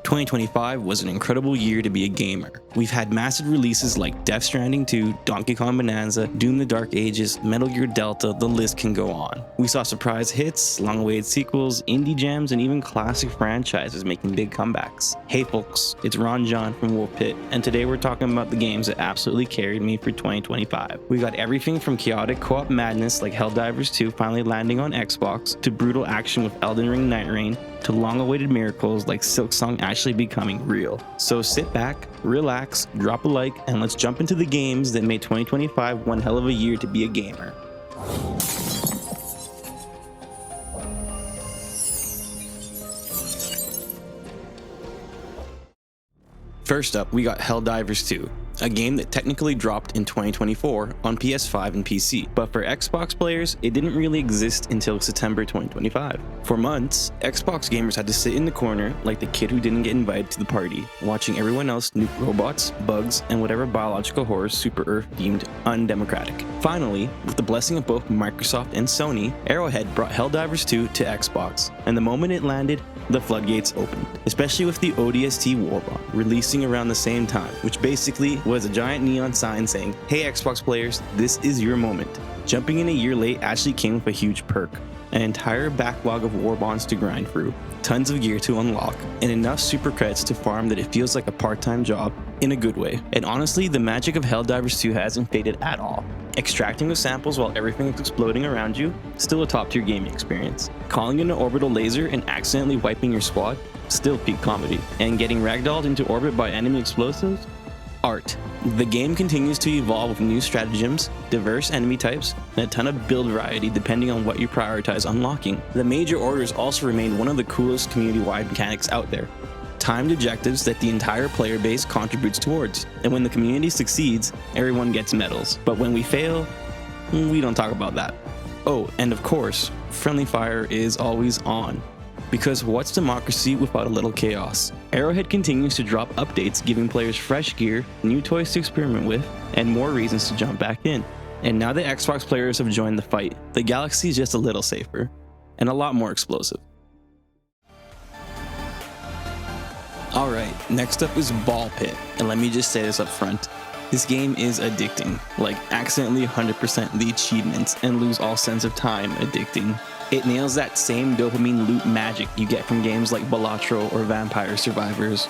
2025 was an incredible year to be a gamer. We've had massive releases like Death Stranding 2, Donkey Kong Bonanza, Doom the Dark Ages, Metal Gear Delta, the list can go on. We saw surprise hits, long-awaited sequels, indie gems, and even classic franchises making big comebacks. Hey folks, it's RonJon from Wolf Pit, and today we're talking about the games that absolutely carried me for 2025. We got everything from chaotic co-op madness like Helldivers 2 finally landing on Xbox, to brutal action with Elden Ring Nightreign, to long-awaited miracles like Silksong actually becoming real. So sit back, relax, drop a like, and let's jump into the games that made 2025 one hell of a year to be a gamer. First up, we got Helldivers 2, a game that technically dropped in 2024 on PS5 and PC, but for Xbox players, it didn't really exist until September 2025. For months, Xbox gamers had to sit in the corner like the kid who didn't get invited to the party, watching everyone else nuke robots, bugs, and whatever biological horrors Super Earth deemed undemocratic. Finally, with the blessing of both Microsoft and Sony, Arrowhead brought Helldivers 2 to Xbox, and the moment it landed, the floodgates opened, especially with the ODST Warbomb releasing around the same time, which basically was a giant neon sign saying, "Hey Xbox players, this is your moment." Jumping in a year late actually came with a huge perk, an entire backlog of Warbonds to grind through, tons of gear to unlock, and enough super credits to farm that it feels like a part-time job in a good way. And honestly, the magic of Helldivers 2 hasn't faded at all. Extracting the samples while everything is exploding around you, still a top tier gaming experience. Calling in an orbital laser and accidentally wiping your squad, still peak comedy. And getting ragdolled into orbit by enemy explosives, art. The game continues to evolve with new stratagems, diverse enemy types, and a ton of build variety depending on what you prioritize unlocking. The major orders also remain one of the coolest community-wide mechanics out there. Timed objectives that the entire player base contributes towards, and when the community succeeds, everyone gets medals. But when we fail, we don't talk about that. Oh, and of course, friendly fire is always on. Because what's democracy without a little chaos? Arrowhead continues to drop updates giving players fresh gear, new toys to experiment with, and more reasons to jump back in. And now that Xbox players have joined the fight, the galaxy is just a little safer, and a lot more explosive. Alright, next up is Ball Pit, and let me just say this up front. This game is addicting, like accidentally 100% the achievements and lose all sense of time addicting. It nails that same dopamine loot magic you get from games like Balatro or Vampire Survivors.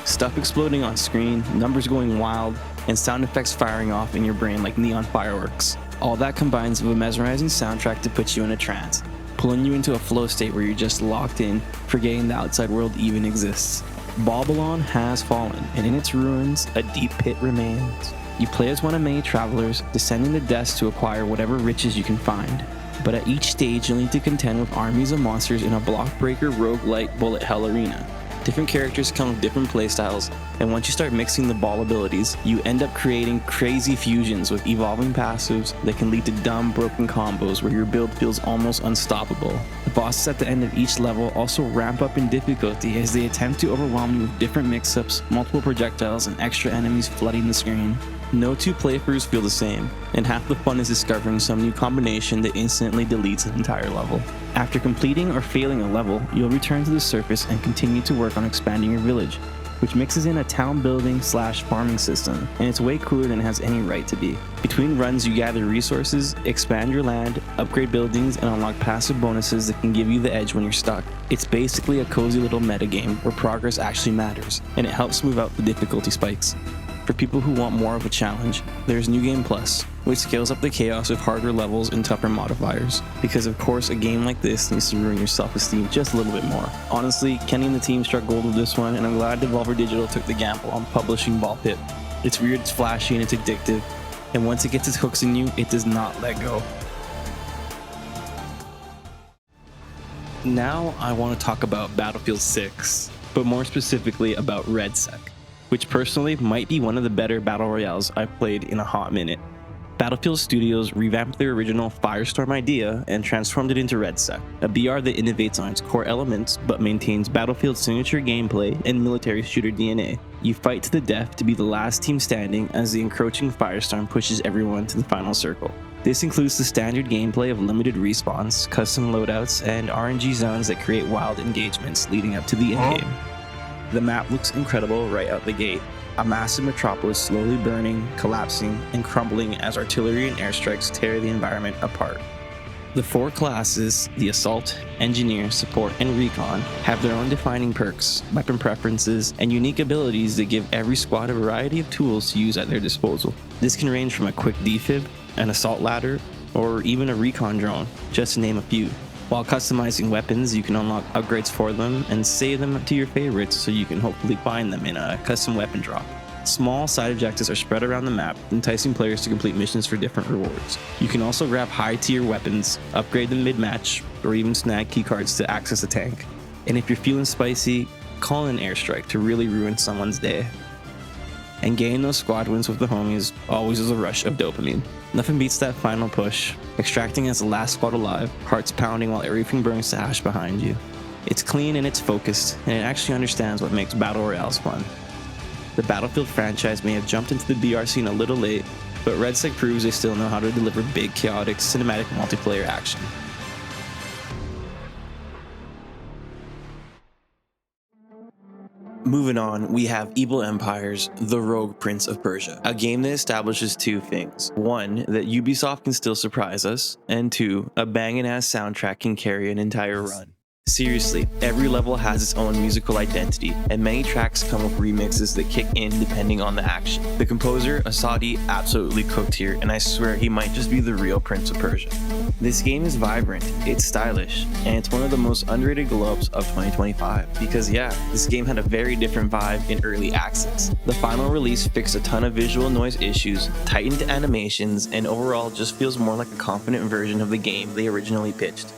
Stuff exploding on screen, numbers going wild, and sound effects firing off in your brain like neon fireworks. All that combines with a mesmerizing soundtrack to put you in a trance, pulling you into a flow state where you're just locked in, forgetting the outside world even exists. Babylon has fallen, and in its ruins, a deep pit remains. You play as one of many travelers, descending the depths to acquire whatever riches you can find. But at each stage, you'll need to contend with armies of monsters in a block-breaker roguelite bullet hell arena. Different characters come with different playstyles, and once you start mixing the ball abilities, you end up creating crazy fusions with evolving passives that can lead to dumb, broken combos where your build feels almost unstoppable. The bosses at the end of each level also ramp up in difficulty as they attempt to overwhelm you with different mix-ups, multiple projectiles, and extra enemies flooding the screen. No two playthroughs feel the same, and half the fun is discovering some new combination that instantly deletes an entire level. After completing or failing a level, you'll return to the surface and continue to work on expanding your village, which mixes in a town building / farming system, and it's way cooler than it has any right to be. Between runs you gather resources, expand your land, upgrade buildings, and unlock passive bonuses that can give you the edge when you're stuck. It's basically a cozy little metagame where progress actually matters, and it helps smooth out the difficulty spikes. For people who want more of a challenge, there's New Game Plus, which scales up the chaos with harder levels and tougher modifiers. Because of course, a game like this needs to ruin your self-esteem just a little bit more. Honestly, Kenny and the team struck gold with this one, and I'm glad Devolver Digital took the gamble on publishing Ball Pit. It's weird, it's flashy, and it's addictive, and once it gets its hooks in you, it does not let go. Now I want to talk about Battlefield 6, but more specifically about REDSEC, which personally might be one of the better battle royales I've played in a hot minute. Battlefield Studios revamped their original Firestorm idea and transformed it into REDSEC, a BR that innovates on its core elements but maintains Battlefield's signature gameplay and military shooter DNA. You fight to the death to be the last team standing as the encroaching Firestorm pushes everyone to the final circle. This includes the standard gameplay of limited respawns, custom loadouts, and RNG zones that create wild engagements leading up to the endgame. The map looks incredible right out the gate. A massive metropolis slowly burning, collapsing, and crumbling as artillery and airstrikes tear the environment apart. The 4 classes, the Assault, Engineer, Support, and Recon, have their own defining perks, weapon preferences, and unique abilities that give every squad a variety of tools to use at their disposal. This can range from a quick defib, an assault ladder, or even a recon drone, just to name a few. While customizing weapons, you can unlock upgrades for them and save them to your favorites so you can hopefully find them in a custom weapon drop. Small side objectives are spread around the map, enticing players to complete missions for different rewards. You can also grab high-tier weapons, upgrade them mid-match, or even snag keycards to access a tank. And if you're feeling spicy, call in an airstrike to really ruin someone's day. And getting those squad wins with the homies always is a rush of dopamine. Nothing beats that final push, extracting as the last squad alive, hearts pounding while everything burns to ash behind you. It's clean and it's focused, and it actually understands what makes battle royales fun. The Battlefield franchise may have jumped into the BR scene a little late, but RedSec proves they still know how to deliver big, chaotic, cinematic multiplayer action. Moving on, we have Evil Empire's The Rogue Prince of Persia, a game that establishes 2 things. 1, that Ubisoft can still surprise us, and 2, a banging ass soundtrack can carry an entire run. Seriously, every level has its own musical identity, and many tracks come with remixes that kick in depending on the action. The composer, Asadi, absolutely cooked here, and I swear he might just be the real Prince of Persia. This game is vibrant, it's stylish, and it's one of the most underrated glow-ups of 2025, because yeah, this game had a very different vibe in early access. The final release fixed a ton of visual noise issues, tightened animations, and overall just feels more like a confident version of the game they originally pitched.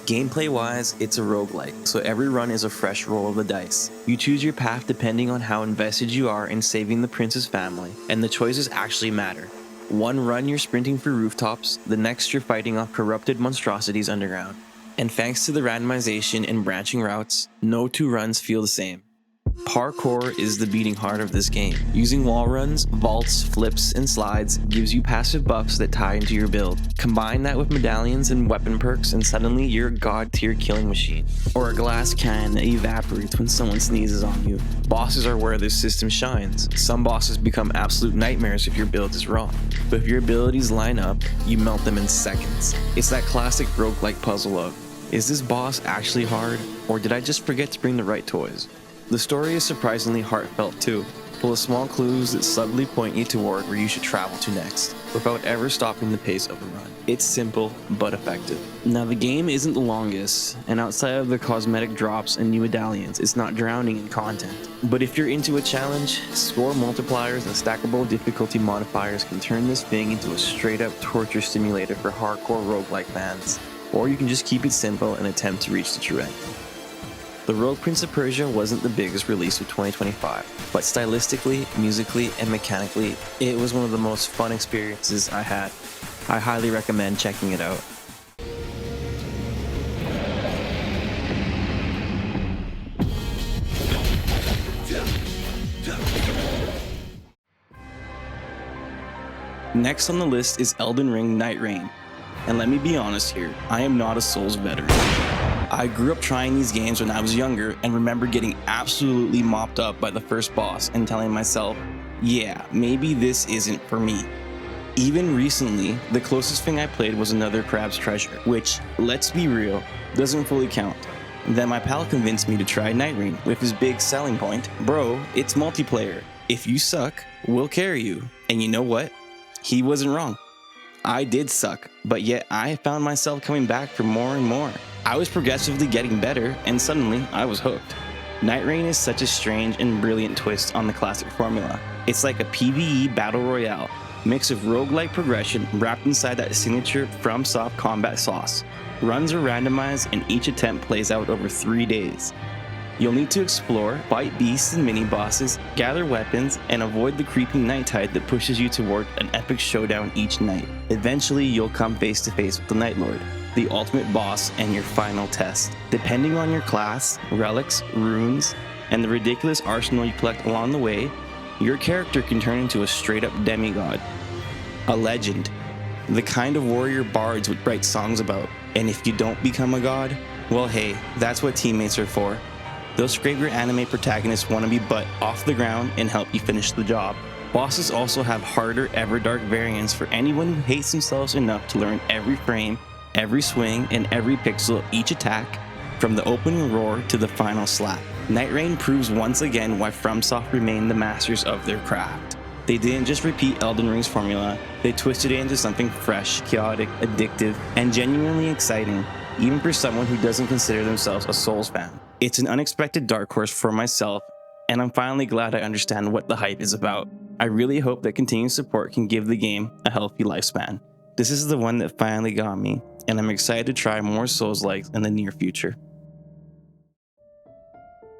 Gameplay-wise, it's a roguelike, so every run is a fresh roll of the dice. You choose your path depending on how invested you are in saving the prince's family, and the choices actually matter. One run you're sprinting for rooftops, the next you're fighting off corrupted monstrosities underground. And thanks to the randomization and branching routes, no 2 runs feel the same. Parkour is the beating heart of this game. Using wall runs, vaults, flips, and slides gives you passive buffs that tie into your build. Combine that with medallions and weapon perks and suddenly you're a god tier killing machine. Or a glass cannon that evaporates when someone sneezes on you. Bosses are where this system shines. Some bosses become absolute nightmares if your build is wrong. But if your abilities line up, you melt them in seconds. It's that classic roguelike puzzle of, is this boss actually hard, or did I just forget to bring the right toys? The story is surprisingly heartfelt too, full of small clues that subtly point you toward where you should travel to next, without ever stopping the pace of the run. It's simple, but effective. Now the game isn't the longest, and outside of the cosmetic drops and new medallions, it's not drowning in content. But if you're into a challenge, score multipliers and stackable difficulty modifiers can turn this thing into a straight up torture simulator for hardcore roguelike fans. Or you can just keep it simple and attempt to reach the true end. The Rogue Prince of Persia wasn't the biggest release of 2025, but stylistically, musically, and mechanically, it was one of the most fun experiences I had. I highly recommend checking it out. Next on the list is Elden Ring Nightreign. And let me be honest here, I am not a Souls veteran. I grew up trying these games when I was younger and remember getting absolutely mopped up by the first boss and telling myself, yeah, maybe this isn't for me. Even recently, the closest thing I played was another Crab's Treasure, which, let's be real, doesn't fully count. Then my pal convinced me to try Nightreign with his big selling point, bro, it's multiplayer. If you suck, we'll carry you. And you know what? He wasn't wrong. I did suck, but yet I found myself coming back for more and more. I was progressively getting better, and suddenly I was hooked. Nightreign is such a strange and brilliant twist on the classic formula. It's like a PvE battle royale, mix of roguelike progression wrapped inside that signature FromSoft combat sauce. Runs are randomized and each attempt plays out over 3 days. You'll need to explore, fight beasts and mini-bosses, gather weapons, and avoid the creeping night tide that pushes you toward an epic showdown each night. Eventually, you'll come face to face with the Night Lord, the ultimate boss and your final test. Depending on your class, relics, runes, and the ridiculous arsenal you collect along the way, your character can turn into a straight-up demigod. A legend. The kind of warrior bards would write songs about. And if you don't become a god, well hey, that's what teammates are for. They'll scrape your anime protagonist wannabe butt off the ground and help you finish the job. Bosses also have harder Everdark variants for anyone who hates themselves enough to learn every frame, every swing, and every pixel of each attack, from the opening roar to the final slap. Nightreign proves once again why FromSoft remain the masters of their craft. They didn't just repeat Elden Ring's formula, they twisted it into something fresh, chaotic, addictive, and genuinely exciting, even for someone who doesn't consider themselves a Souls fan. It's an unexpected dark horse for myself, and I'm finally glad I understand what the hype is about. I really hope that continued support can give the game a healthy lifespan. This is the one that finally got me, and I'm excited to try more Souls-likes in the near future.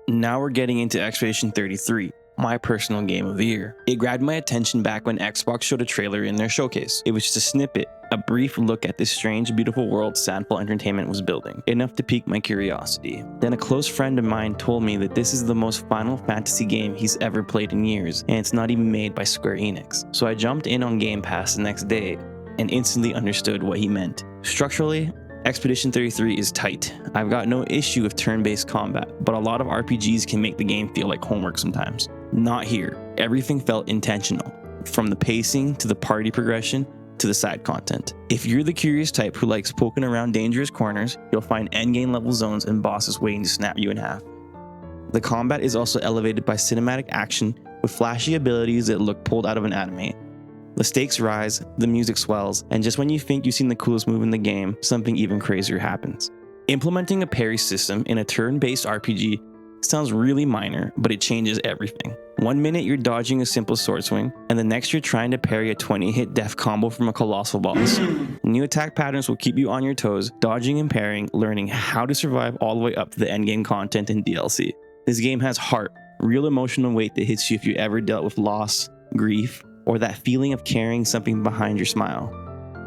Now we're getting into Expedition 33, my personal game of the year. It grabbed my attention back when Xbox showed a trailer in their showcase. It was just a snippet, a brief look at this strange, beautiful world Sandfall Entertainment was building, enough to pique my curiosity. Then a close friend of mine told me that this is the most Final Fantasy game he's ever played in years, and it's not even made by Square Enix. So I jumped in on Game Pass the next day and instantly understood what he meant. Structurally, Expedition 33 is tight. I've got no issue with turn-based combat, but a lot of RPGs can make the game feel like homework sometimes. Not here. Everything felt intentional, from the pacing to the party progression to the side content. If you're the curious type who likes poking around dangerous corners, you'll find endgame level zones and bosses waiting to snap you in half. The combat is also elevated by cinematic action with flashy abilities that look pulled out of an anime. The stakes rise, the music swells, and just when you think you've seen the coolest move in the game, something even crazier happens. Implementing a parry system in a turn-based RPG sounds really minor, but it changes everything. One minute you're dodging a simple sword swing, and the next you're trying to parry a 20-hit death combo from a colossal boss. New attack patterns will keep you on your toes, dodging and parrying, learning how to survive all the way up to the endgame content and DLC. This game has heart, real emotional weight that hits you if you ever dealt with loss, grief, or that feeling of carrying something behind your smile.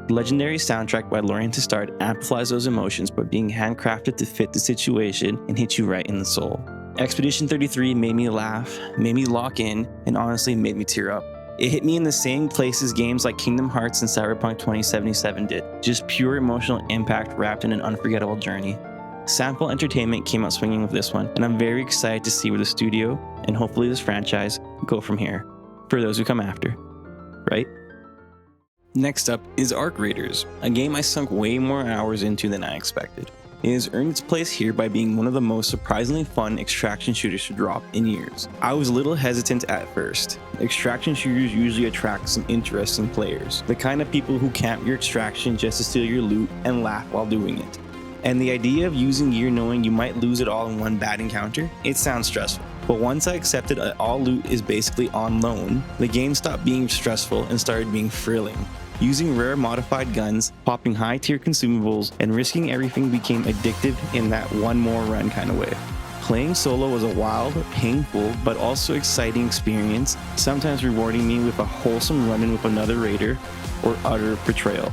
The legendary soundtrack by Lorient to Start amplifies those emotions by being handcrafted to fit the situation and hit you right in the soul. Expedition 33 made me laugh, made me lock in, and honestly made me tear up. It hit me in the same places games like Kingdom Hearts and Cyberpunk 2077 did, just pure emotional impact wrapped in an unforgettable journey. Sandfall Entertainment came out swinging with this one, and I'm very excited to see where the studio, and hopefully this franchise, go from here, for those who come after. Right? Next up is Arc Raiders, a game I sunk way more hours into than I expected. It has earned its place here by being one of the most surprisingly fun extraction shooters to drop in years. I was a little hesitant at first. Extraction shooters usually attract some interesting players, the kind of people who camp your extraction just to steal your loot and laugh while doing it. And the idea of using gear knowing you might lose it all in one bad encounter, it sounds stressful. But once I accepted that all loot is basically on loan, the game stopped being stressful and started being thrilling. Using rare modified guns, popping high tier consumables, and risking everything became addictive in that one more run kind of way. Playing solo was a wild, painful, but also exciting experience, sometimes rewarding me with a wholesome run-in with another raider, or utter betrayal.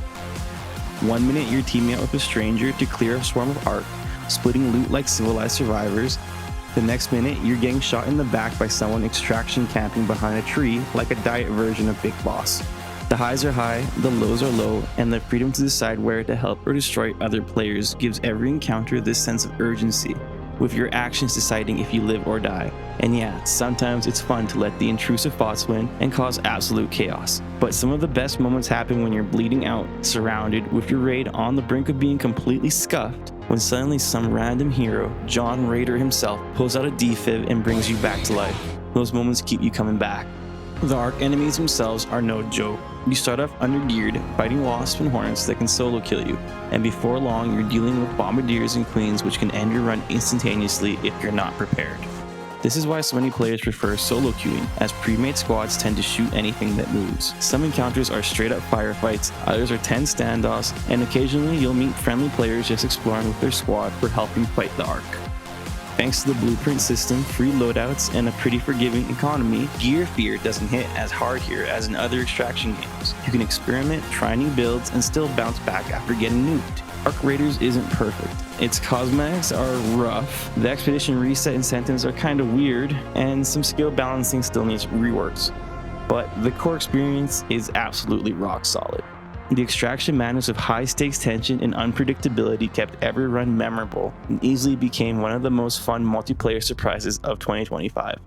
One minute you're teaming up with a stranger to clear a swarm of Ark, splitting loot like civilized survivors. The next minute, you're getting shot in the back by someone extraction camping behind a tree like a diet version of Big Boss. The highs are high, the lows are low, and the freedom to decide where to help or destroy other players gives every encounter this sense of urgency, with your actions deciding if you live or die. And yeah, sometimes it's fun to let the intrusive bots win and cause absolute chaos. But some of the best moments happen when you're bleeding out, surrounded, with your raid on the brink of being completely scuffed, when suddenly some random hero, John Raider himself, pulls out a defib and brings you back to life. Those moments keep you coming back. The Ark enemies themselves are no joke. You start off undergeared, fighting wasps and hornets that can solo kill you, and before long you're dealing with bombardiers and queens which can end your run instantaneously if you're not prepared. This is why so many players prefer solo queuing, as pre-made squads tend to shoot anything that moves. Some encounters are straight up firefights, others are tense standoffs, and occasionally you'll meet friendly players just exploring with their squad for helping fight the Ark. Thanks to the blueprint system, free loadouts, and a pretty forgiving economy, gear fear doesn't hit as hard here as in other extraction games. You can experiment, try new builds, and still bounce back after getting nuked. Arc Raiders isn't perfect. Its cosmetics are rough, the expedition reset incentives are kinda weird, and some skill balancing still needs reworks. But the core experience is absolutely rock solid. The extraction madness of high-stakes tension and unpredictability kept every run memorable and easily became one of the most fun multiplayer surprises of 2025.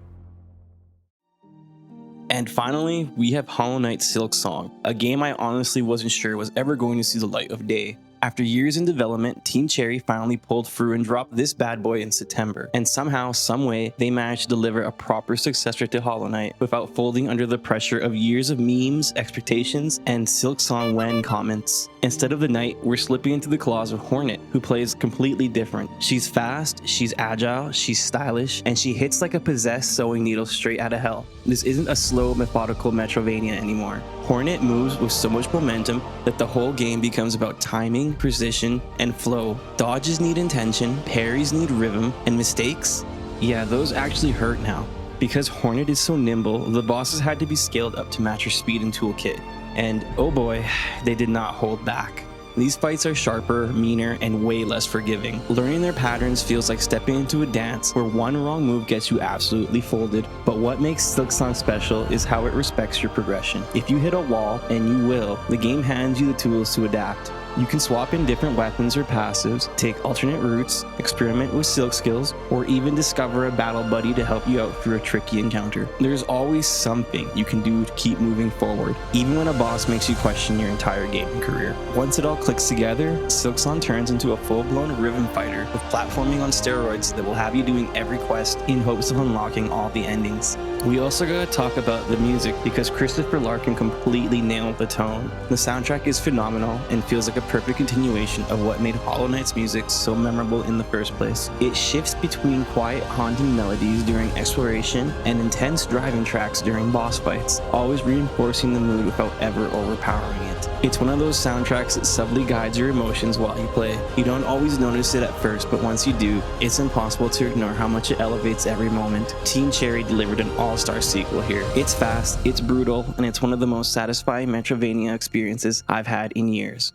And finally, we have Hollow Knight Silksong, a game I honestly wasn't sure was ever going to see the light of day. After years in development, Team Cherry finally pulled through and dropped this bad boy in September, and somehow, someway, they managed to deliver a proper successor to Hollow Knight without folding under the pressure of years of memes, expectations, and Silksong when comments. Instead of the knight, we're slipping into the claws of Hornet, who plays completely different. She's fast, she's agile, she's stylish, and she hits like a possessed sewing needle straight out of hell. This isn't a slow, methodical metroidvania anymore. Hornet moves with so much momentum that the whole game becomes about timing, precision, and flow. Dodges need intention, parries need rhythm, and mistakes? Yeah, those actually hurt now. Because Hornet is so nimble, the bosses had to be scaled up to match her speed and toolkit. And oh boy, they did not hold back. These fights are sharper, meaner, and way less forgiving. Learning their patterns feels like stepping into a dance where one wrong move gets you absolutely folded. But what makes Silksong special is how it respects your progression. If you hit a wall, and you will, the game hands you the tools to adapt. You can swap in different weapons or passives, take alternate routes, experiment with silk skills, or even discover a battle buddy to help you out through a tricky encounter. There's always something you can do to keep moving forward, even when a boss makes you question your entire gaming career. Once it all clicks together, Silksong turns into a full-blown rhythm fighter with platforming on steroids that will have you doing every quest in hopes of unlocking all the endings. We also gotta talk about the music because Christopher Larkin completely nailed the tone. The soundtrack is phenomenal and feels like a perfect continuation of what made Hollow Knight's music so memorable in the first place. It shifts between quiet, haunting melodies during exploration and intense driving tracks during boss fights, always reinforcing the mood without ever overpowering it. It's one of those soundtracks that subtly guides your emotions while you play. You don't always notice it at first, but once you do, it's impossible to ignore how much it elevates every moment. Team Cherry delivered an all-star sequel here. It's fast, it's brutal, and it's one of the most satisfying Metroidvania experiences I've had in years.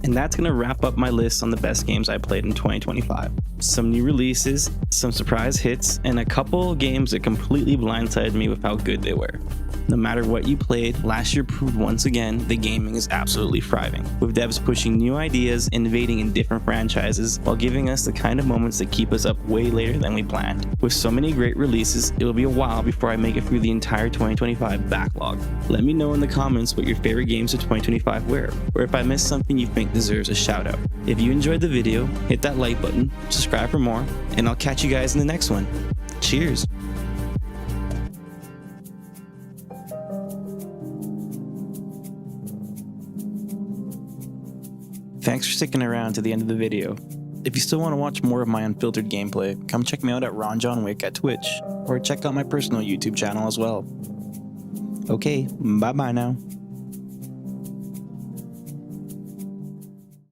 And that's going to wrap up my list on the best games I played in 2025. Some new releases, some surprise hits, and a couple games that completely blindsided me with how good they were. No matter what you played, last year proved once again that gaming is absolutely thriving, with devs pushing new ideas, innovating in different franchises, while giving us the kind of moments that keep us up way later than we planned. With so many great releases, it will be a while before I make it through the entire 2025 backlog. Let me know in the comments what your favorite games of 2025 were, or if I missed something you think deserves a shout out. If you enjoyed the video, hit that like button, subscribe for more, and I'll catch you guys in the next one. Cheers! Thanks for sticking around to the end of the video. If you still want to watch more of my unfiltered gameplay, come check me out at RonJon at Twitch, or check out my personal YouTube channel as well. Okay, bye bye now.